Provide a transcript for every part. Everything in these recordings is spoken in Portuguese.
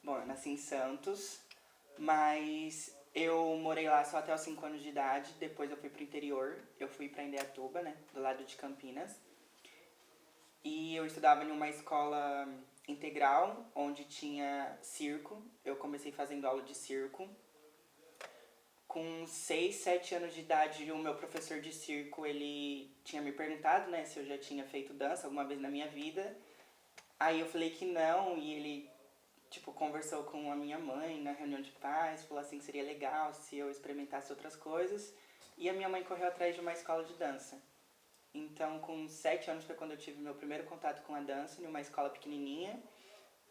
Bom, eu nasci em Santos, mas eu morei lá só até os 5 anos de idade. Depois eu fui pro interior, eu fui pra Indaiatuba, né, do lado de Campinas. E eu estudava em uma escola integral, onde tinha circo. Eu comecei fazendo aula de circo. Com 6, 7 anos de idade, o meu professor de circo, ele tinha me perguntado, né, se eu já tinha feito dança alguma vez na minha vida. Aí eu falei que não, e ele, tipo, conversou com a minha mãe na reunião de pais, falou assim que seria legal se eu experimentasse outras coisas. E a minha mãe correu atrás de uma escola de dança. Então, com 7 anos foi quando eu tive meu primeiro contato com a dança, em uma escola pequenininha.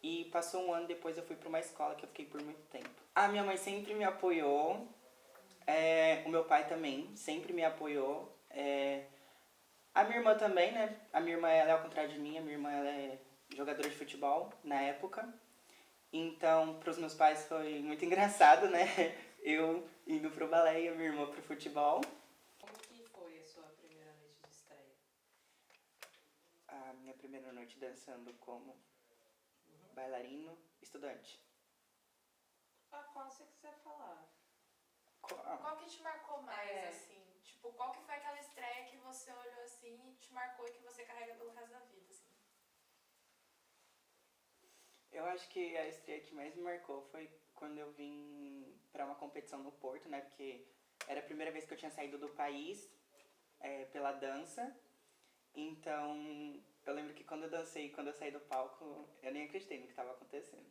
E passou um ano depois eu fui para uma escola que eu fiquei por muito tempo. A minha mãe sempre me apoiou, o meu pai também sempre me apoiou. A minha irmã também, né? A minha irmã, ela é ao contrário de mim, a minha irmã ela é jogadora de futebol na época. Então, para os meus pais foi muito engraçado, né? Eu indo pro balé e a minha irmã pro futebol. Como que foi a sua primeira noite de estreia? A minha primeira noite dançando como bailarino estudante. Qual você quiser falar. Qual que te marcou mais, É. assim? Tipo, qual que foi aquela estreia que você olhou assim e te marcou e que você carrega pelo resto da vida, assim? Eu acho que a estreia que mais me marcou foi quando eu vim para uma competição no Porto, né? Porque era a primeira vez que eu tinha saído do país pela dança. Então, eu lembro que quando eu dancei, quando eu saí do palco, eu nem acreditei no que estava acontecendo.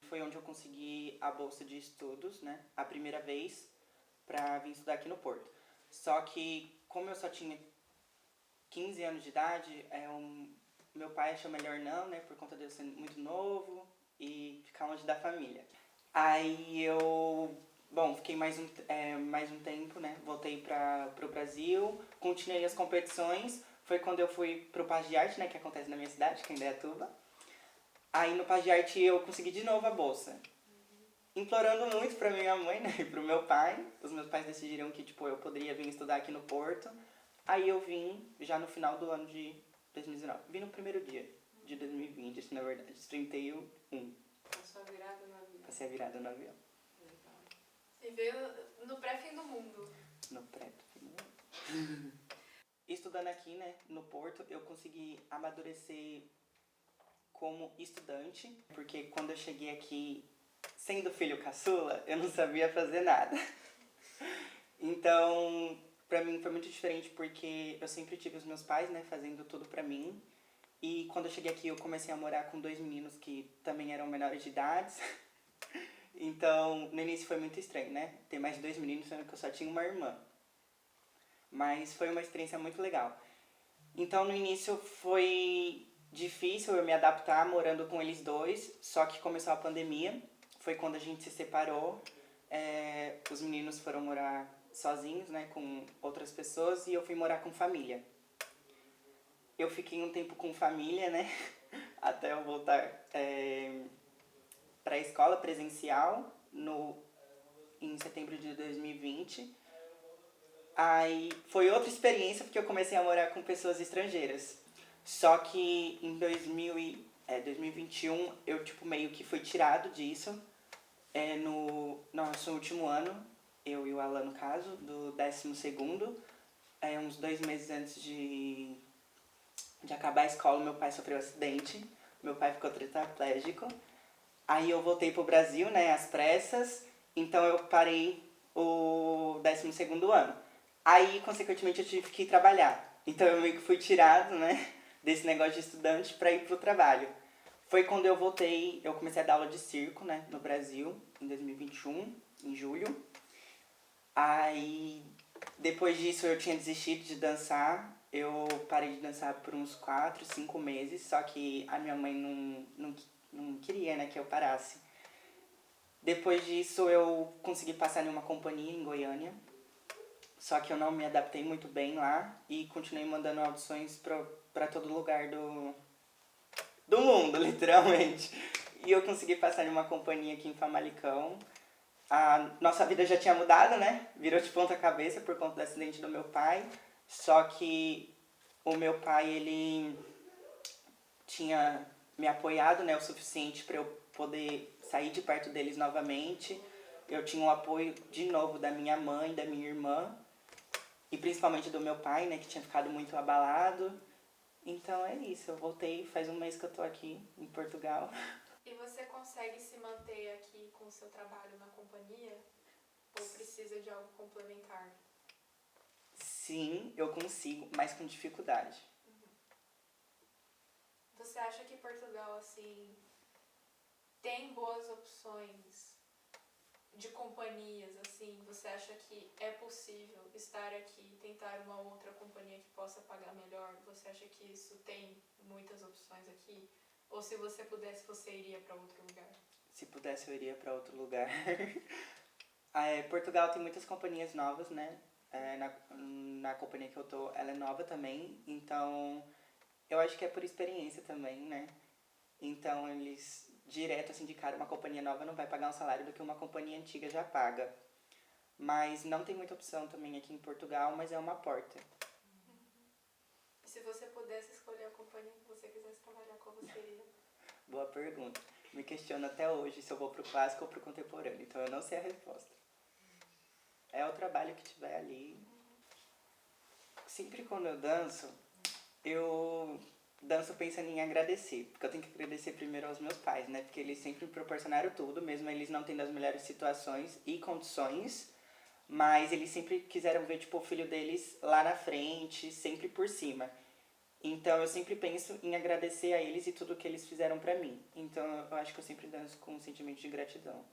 Foi onde eu consegui a bolsa de estudos, né? A primeira vez para vir estudar aqui no Porto. Só que, como eu só tinha 15 anos de idade, meu pai achou melhor não, né? Por conta de eu ser muito novo e ficar longe da família. Aí eu, bom, fiquei mais um tempo, né? Voltei pro Brasil, continuei as competições. Foi quando eu fui pro Paz de Arte, né? Que acontece na minha cidade, que é Indaiatuba. Aí no Paz de Arte eu consegui de novo a bolsa. Implorando muito pra minha mãe, né, e pro meu pai. Os meus pais decidiram que, tipo, eu poderia vir estudar aqui no Porto. Aí eu vim já no final do ano de 2019. Vim no primeiro dia de 2020, isso na verdade, 31. A sua virada na vida. Passei a virada no avião. Legal. E veio no pré-fim do mundo. No preto. Estudando aqui, né, no Porto, eu consegui amadurecer como estudante, porque quando eu cheguei aqui, sendo filho caçula, eu não sabia fazer nada. Então, pra mim foi muito diferente porque eu sempre tive os meus pais, né, fazendo tudo pra mim. E quando eu cheguei aqui, eu comecei a morar com 2 meninos que também eram menores de idade. Então, no início foi muito estranho, né? Ter mais de 2 meninos, sendo que eu só tinha uma irmã. Mas foi uma experiência muito legal. Então, no início foi difícil eu me adaptar morando com eles dois, só que começou a pandemia. Foi quando a gente se separou. Os meninos foram morar sozinhos, né, com outras pessoas, e eu fui morar com família. Eu fiquei um tempo com família, né, até eu voltar para a escola presencial em setembro de 2020. Aí foi outra experiência porque eu comecei a morar com pessoas estrangeiras. Só que em 2021 eu tipo meio que fui tirado disso. No nosso último ano, eu e o Alan no caso, do 12º, uns 2 meses antes de acabar a escola, meu pai sofreu um acidente. Meu pai ficou tetraplégico. Aí eu voltei pro Brasil, né, às pressas. Então eu parei o 12º ano. Aí, consequentemente, eu tive que ir trabalhar. Então eu meio que fui tirado, né, desse negócio de estudante para ir pro trabalho. Foi quando eu voltei, eu comecei a dar aula de circo, né, no Brasil, em 2021, em julho. Aí, depois disso, eu tinha desistido de dançar. Eu parei de dançar por uns 4, 5 meses, só que a minha mãe não queria, né, que eu parasse. Depois disso, eu consegui passar em uma companhia em Goiânia, só que eu não me adaptei muito bem lá e continuei mandando audições pra todo lugar do mundo, literalmente. E eu consegui passar em uma companhia aqui em Famalicão. A nossa vida já tinha mudado, né? Virou de ponta cabeça por conta do acidente do meu pai. Só que o meu pai, ele tinha me apoiado, né, o suficiente para eu poder sair de perto deles novamente. Eu tinha o apoio de novo da minha mãe, da minha irmã e principalmente do meu pai, né, que tinha ficado muito abalado. Então é isso, eu voltei faz um mês que eu tô aqui em Portugal. E você consegue se manter aqui com o seu trabalho na companhia? Ou precisa de algo complementar? Sim, eu consigo, mas com dificuldade. Você acha que Portugal, assim, tem boas opções de companhias, assim? Você acha que é possível estar aqui, tentar uma outra companhia que possa pagar melhor? Você acha que isso tem muitas opções aqui? Ou se você pudesse, você iria para outro lugar? Se pudesse, eu iria para outro lugar. Portugal tem muitas companhias novas, né? Na companhia que eu tô, ela é nova também, então eu acho que é por experiência também, né? Então eles, direto assim de cara, uma companhia nova não vai pagar um salário do que uma companhia antiga já paga. Mas não tem muita opção também aqui em Portugal, mas é uma porta. E se você pudesse escolher a companhia que você quisesse trabalhar, qual você iria? Boa pergunta. Me questiono até hoje se eu vou pro clássico ou pro contemporâneo, então eu não sei a resposta. É o trabalho que tiver ali. Sempre quando eu danço pensando em agradecer, porque eu tenho que agradecer primeiro aos meus pais, né? Porque eles sempre me proporcionaram tudo, mesmo eles não tendo as melhores situações e condições, mas eles sempre quiseram ver, tipo, o filho deles lá na frente, sempre por cima. Então eu sempre penso em agradecer a eles e tudo que eles fizeram pra mim. Então eu acho que eu sempre danço com um sentimento de gratidão.